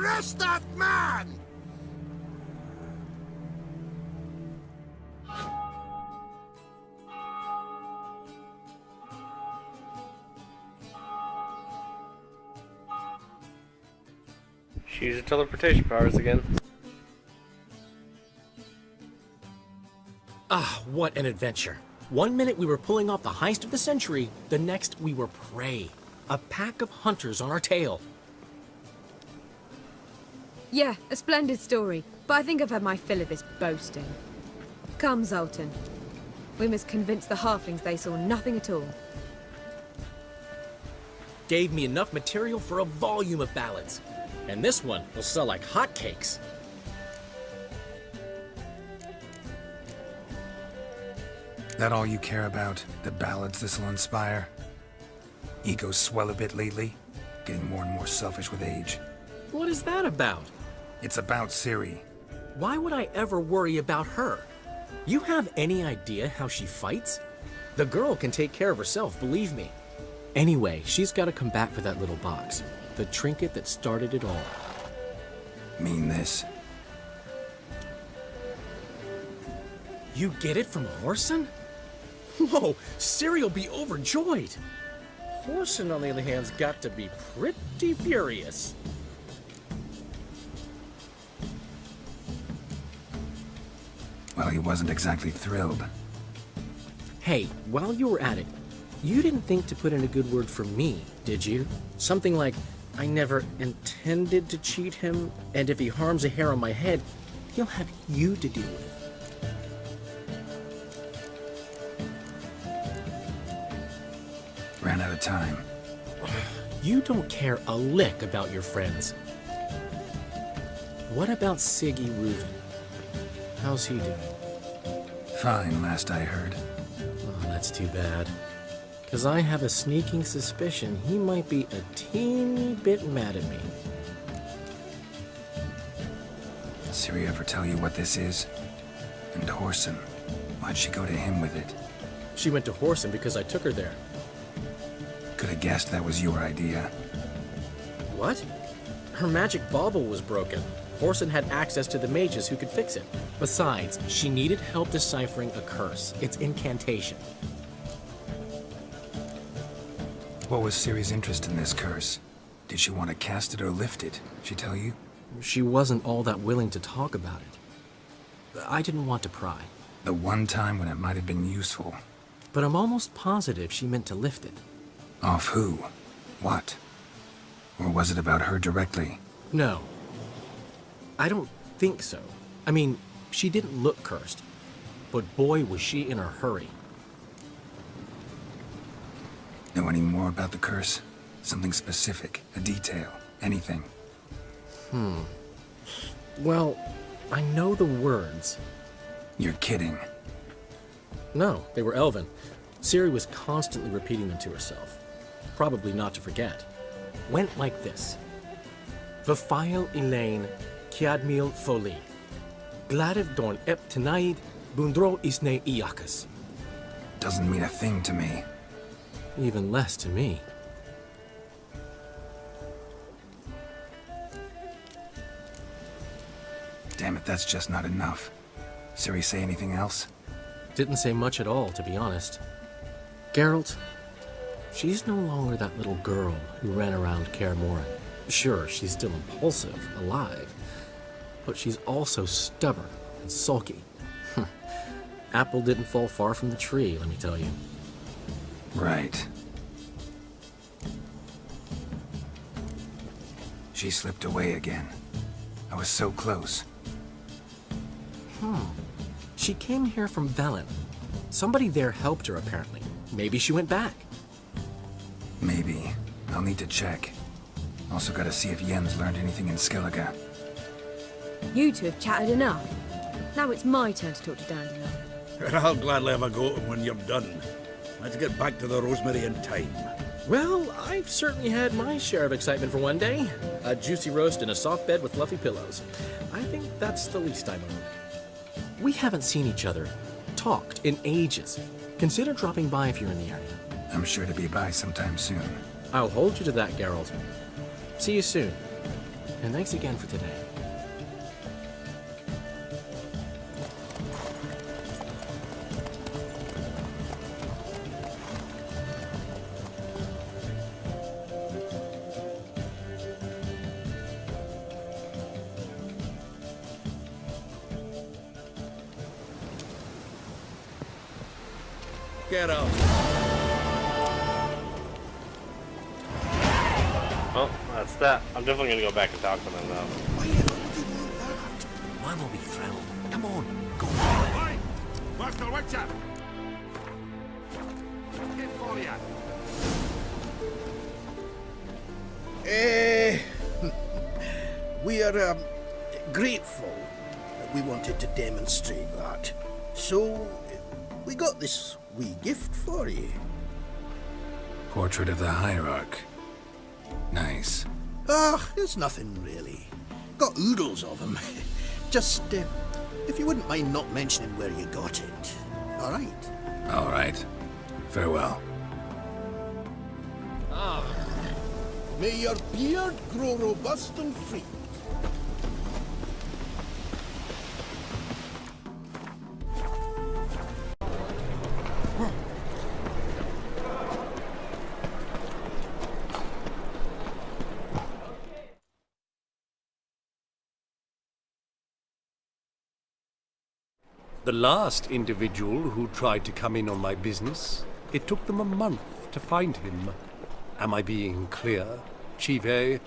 Arrest that man! She used her teleportation powers again. Ah, what an adventure. One minute we were pulling off the heist of the century, the next we were prey. A pack of hunters on our tail. Yeah, a splendid story, but I think I've had my fill of this boasting. Come, Zoltan. We must convince the halflings they saw nothing at all. Gave me enough material for a volume of ballads. And this one will sell like hotcakes. That all you care about? The ballads this'll inspire? Egos swell a bit lately? Getting more and more selfish with age. What is that about? It's about Ciri. Why would I ever worry about her? You have any idea how she fights? The girl can take care of herself, believe me. Anyway, she's got to come back for that little box. The trinket that started it all. Mean this? You get it from Horson? Whoa, Ciri'll be overjoyed. Horson, on the other hand's got to be pretty furious. Well, he wasn't exactly thrilled. Hey, while you were at it, you didn't think to put in a good word for me, did you? Something like, I never intended to cheat him, and if he harms a hair on my head, he'll have you to deal with. Ran out of time. You don't care a lick about your friends. What about Siggy Reuven? How's he doing? Fine, last I heard. Oh, that's too bad. Because I have a sneaking suspicion he might be a teeny bit mad at me. Ciri ever tell you what this is? And Horson, why'd she go to him with it? She went to Horson because I took her there. Could have guessed that was your idea. What? Her magic bauble was broken. Horson had access to the mages who could fix it. Besides, she needed help deciphering a curse. Its incantation. What was Ciri's interest in this curse? Did she want to cast it or lift it? She tell you? She wasn't all that willing to talk about it. I didn't want to pry. The one time when it might have been useful. But I'm almost positive she meant to lift it. Off who? What? Or was it about her directly? No. I don't think so. I mean, she didn't look cursed. But boy, was she in a hurry. Know any more about the curse? Something specific, a detail, anything? Well, I know the words. You're kidding. No, they were Elven. Ciri was constantly repeating them to herself. Probably not to forget. Went like this. Vafile Elaine, Kiadmil Foli. Gladev Dorn Ep Tenaid, Bundro Isne Iakas. Doesn't mean a thing to me. Even less to me. Damn it, that's just not enough. Ciri say anything else? Didn't say much at all, to be honest. Geralt, she's no longer that little girl who ran around Kaer Morhen. Sure, she's still impulsive, alive, but she's also stubborn and sulky. Apple didn't fall far from the tree, let me tell you. Right. She slipped away again. I was so close. She came here from Velen. Somebody there helped her, apparently. Maybe she went back. Maybe. I'll need to check. Also gotta see if Jens learned anything in Skellige. You two have chatted enough. Now it's my turn to talk to Dandelion. I'll gladly have a go at him when you're done. Let's get back to the Rosemary in time. Well, I've certainly had my share of excitement for one day. A juicy roast in a soft bed with fluffy pillows. I think that's the least I own. We haven't seen each other, talked in ages. Consider dropping by if you're in the area. I'm sure to be by sometime soon. I'll hold you to that, Geralt. See you soon. And thanks again for today. Get out. Well, that's that. I'm definitely gonna go back and talk to them though. Why you do that? Man will be thrilled. Come on, go. Hey! Master Witcher! Get for ya! We are grateful that we wanted to demonstrate that. So, we got this wee gift for you. Portrait of the Hierarch. Nice. Ah, it's nothing really. Got oodles of them. Just, if you wouldn't mind not mentioning where you got it. All right. All right. Farewell. May your beard grow robust and free. The last individual who tried to come in on my business, it took them a month to find him. Am I being clear, Chive?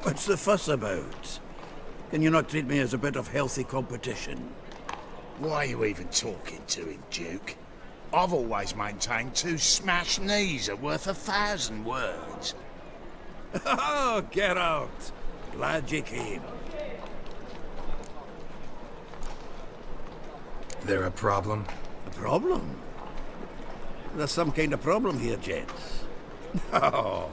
What's the fuss about? Can you not treat me as a bit of healthy competition? Why are you even talking to him, Duke? I've always maintained 2 smashed knees are worth 1,000 words. Oh, Geralt! Glad you came. There a problem? A problem? There's some kind of problem here, gents. Oh,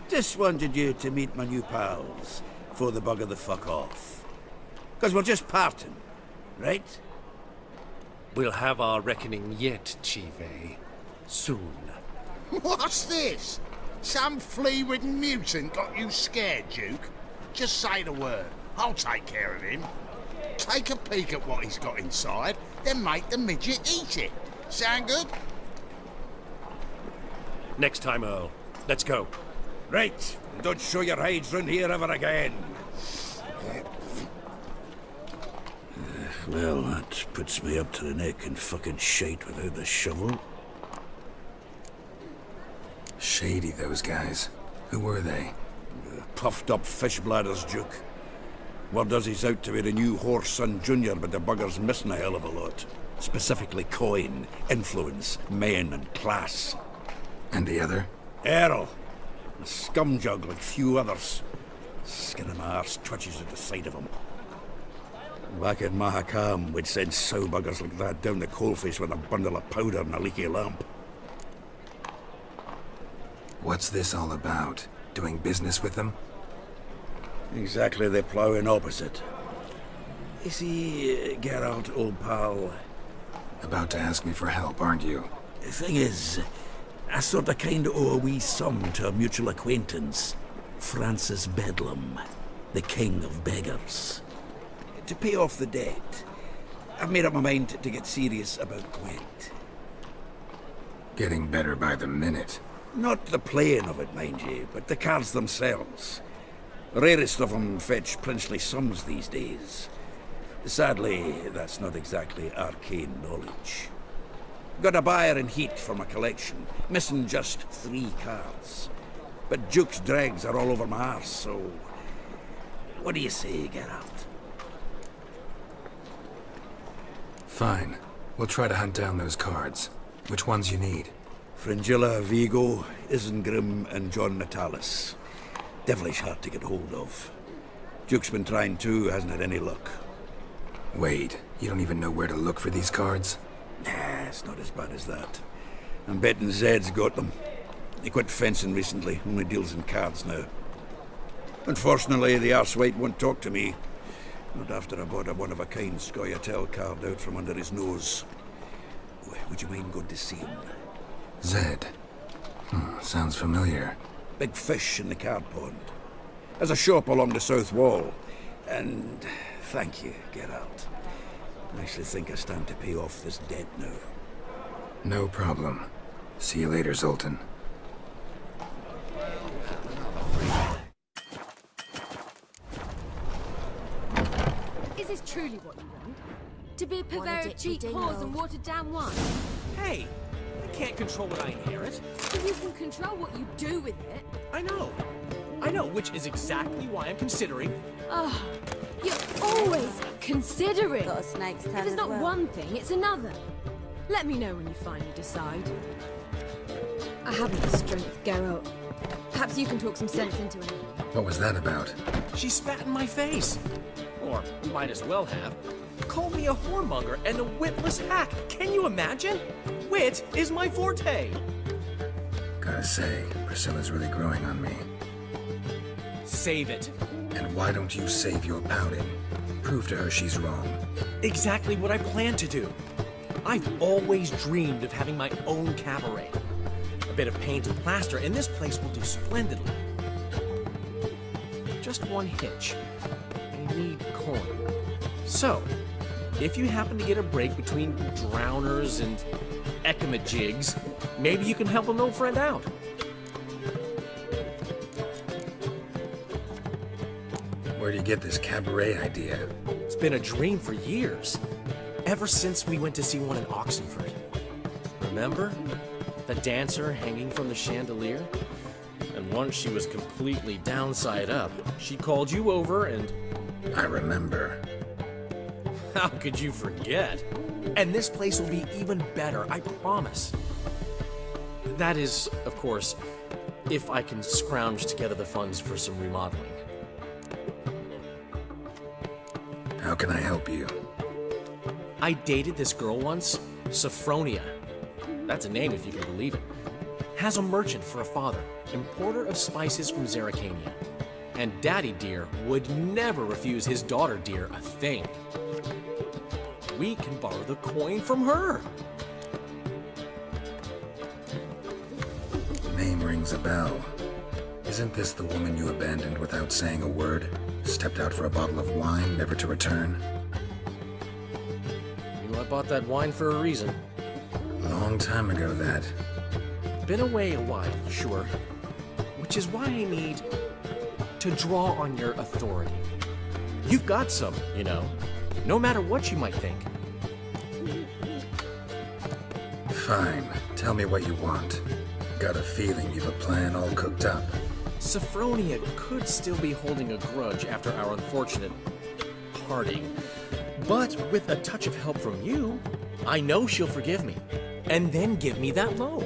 just wanted you to meet my new pals before the bugger the fuck off. Because we're just parting, right? We'll have our reckoning yet, Chive. Soon. What's this? Some flea-ridden mutant got you scared, Duke? Just say the word. I'll take care of him. Take a peek at what he's got inside, then make the midget eat it. Sound good? Next time, Earl. Let's go. Right, and don't show your hides round here ever again. Well, that puts me up to the neck in fucking shite without the shovel. Shady, those guys. Who were they? Puffed up fish bladders, Duke. Word does he's out to be the new Whoreson Junior, but the bugger's missing a hell of a lot. Specifically coin, influence, men, and class. And the other? Earl. A scumjug like few others. Skin of my arse twitches at the sight of him. Back in Mahakam, we'd send sow buggers like that down the coalface with a bundle of powder and a leaky lamp. What's this all about? Doing business with them? Exactly the ploughing opposite. You see, Geralt, old pal, About to ask me for help, aren't you? the thing is, I sort of kind of owe a wee sum to a mutual acquaintance, Francis Bedlam, the king of beggars. To pay off the debt, I've made up my mind to get serious about Gwent. Getting better by the minute. Not the playing of it, mind you, but the cards themselves. The rarest of them fetch princely sums these days. Sadly, that's not exactly arcane knowledge. Got a buyer in heat for my collection, missing just 3 cards. But Duke's dregs are all over my arse, so... What do you say, Geralt? Fine. We'll try to hunt down those cards. Which ones you need? Fringilla, Vigo, Isengrim, and John Natalis. Devilish hard to get hold of. Duke's been trying too, hasn't had any luck. Wait, you don't even know where to look for these cards? Nah, it's not as bad as that. I'm betting Zed's got them. He quit fencing recently, only deals in cards now. Unfortunately, the arsewite won't talk to me. Not after I bought a one-of-a-kind Scoia'tael card out from under his nose. Would you mind going to see him? Zed. Sounds familiar. Big fish in the card pond. There's a shop along the south wall. And thank you, Geralt. I actually think I stand to pay off this debt now. No problem. See you later, Zoltan. Is this truly what you want? To be a purveyor of cheap whores and watered-down wine? Hey, I can't control what I inherit. But you can control what you do with it. I know, which is exactly why I'm considering. Oh, you're always considering. Got a snake's tongue If it's as not well. one thing, it's another. Let me know when you finally decide. I haven't the strength, Geralt. Perhaps you can talk some sense into it. What was that about? She spat in my face. Or might as well have. Called me a whoremonger and a witless hack. Can you imagine? Wit is my forte. Gotta say, Priscilla's really growing on me. Save it. And why don't you save your pouting? Prove to her she's wrong. Exactly what I plan to do. I've always dreamed of having my own cabaret. A bit of paint and plaster, and this place will do splendidly. Just one hitch. I need coin. So, if you happen to get a break between drowners and ekamajigs, maybe you can help an old friend out. Where do you get this cabaret idea? It's been a dream for years. Ever since we went to see one in Oxenford. Remember? The dancer hanging from the chandelier? And once she was completely downside up, she called you over and... I remember. How could you forget? And this place will be even better, I promise. That is, of course, if I can scrounge together the funds for some remodeling. How can I help you? I dated this girl once, Sophronia. That's a name if you can believe it. Has a merchant for a father, importer of spices from Zerrikania. And Daddy Dear would never refuse his daughter Dear a thing. We can borrow the coin from her. Name rings a bell. Isn't this the woman you abandoned without saying a word? Stepped out for a bottle of wine, never to return? I bought that wine for a reason. Long time ago, that. Been away a while, sure. Which is why I need to draw on your authority. You've got some, you know, no matter what you might think. Fine. Tell me what you want. Got a feeling you've a plan all cooked up. Sophronia could still be holding a grudge after our unfortunate parting. But with a touch of help from you, I know she'll forgive me. And then give me that loan.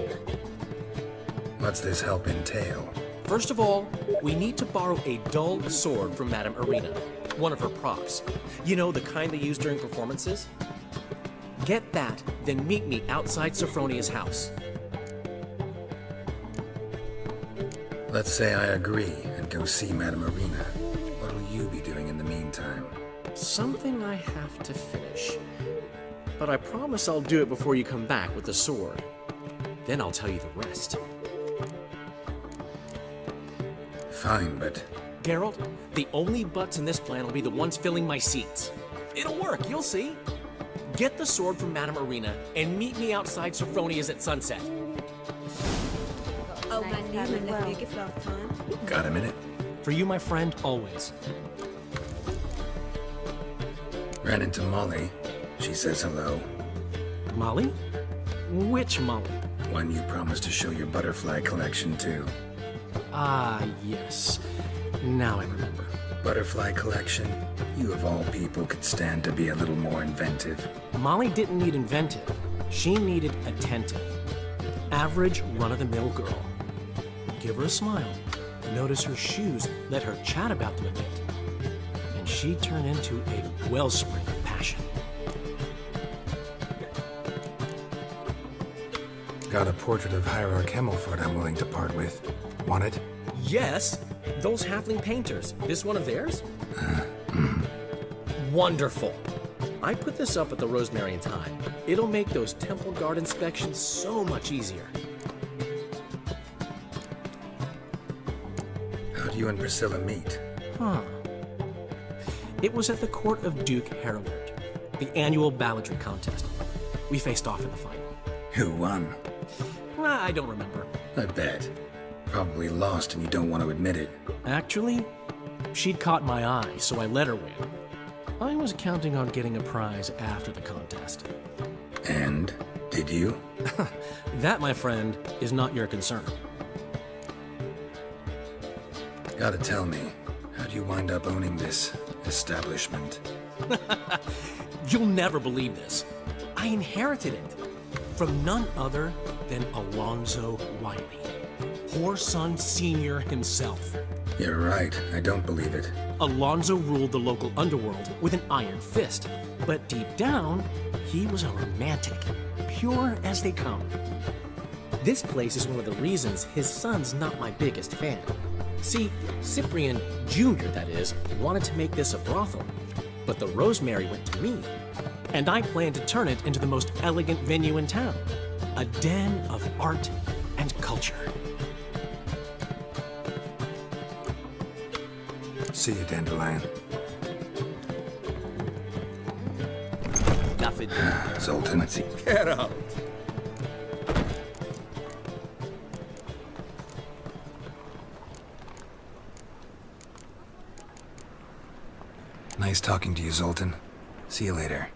What's this help entail? First of all, we need to borrow a dull sword from Madame Irina, one of her props. You know, the kind they use during performances? Get that, then meet me outside Sophronia's house. Let's say I agree and go see Madame Irina. What'll you be doing in the meantime? Something I have to finish. But I promise I'll do it before you come back with the sword. Then I'll tell you the rest. Fine, but... Geralt, the only butts in this plan will be the ones filling my seats. It'll work, you'll see. Get the sword from Madame Irina and meet me outside Sophronia's at sunset. Oh, man, you left me a gift last time. Got a minute? For you, my friend, always. Ran into Molly. She says hello. Molly? Which Molly? One you promised to show your butterfly collection to. Ah, yes. Now I remember. Butterfly collection? You of all people could stand to be a little more inventive. Molly didn't need inventive. She needed attentive. Average, run-of-the-mill girl. Give her a smile. Notice her shoes. Let her chat about them a bit. And she'd turn into a wellspring of passion. Got a portrait of Hierarch Himmelford I'm willing to part with. Want it? Yes, those halfling painters. This one of theirs? Wonderful. I put this up at the Rosemary and Thyme. It'll make those temple guard inspections so much easier. How'd How'd you and Priscilla meet? Huh. It was at the court of Duke Harold, the annual balladry contest. We faced off in the final. Who won? I don't remember. I bet. Probably lost and you don't want to admit it. Actually, she'd caught my eye, so I let her win. I was counting on getting a prize after the contest. And? Did you? That, my friend, is not your concern. Gotta tell me, how'd you wind up owning this establishment? You'll never believe this. I inherited it from none other than Alonzo Wiley, Whoreson Sr. himself. You're right, I don't believe it. Alonzo ruled the local underworld with an iron fist, but deep down, he was a romantic, pure as they come. This place is one of the reasons his son's not my biggest fan. See, Cyprian Jr., that is, wanted to make this a brothel, but the Rosemary went to me, and I planned to turn it into the most elegant venue in town, a den of art and culture. See you, Dandelion. Nothing. Zoltan. Geralt! Nice talking to you, Zoltan. See you later.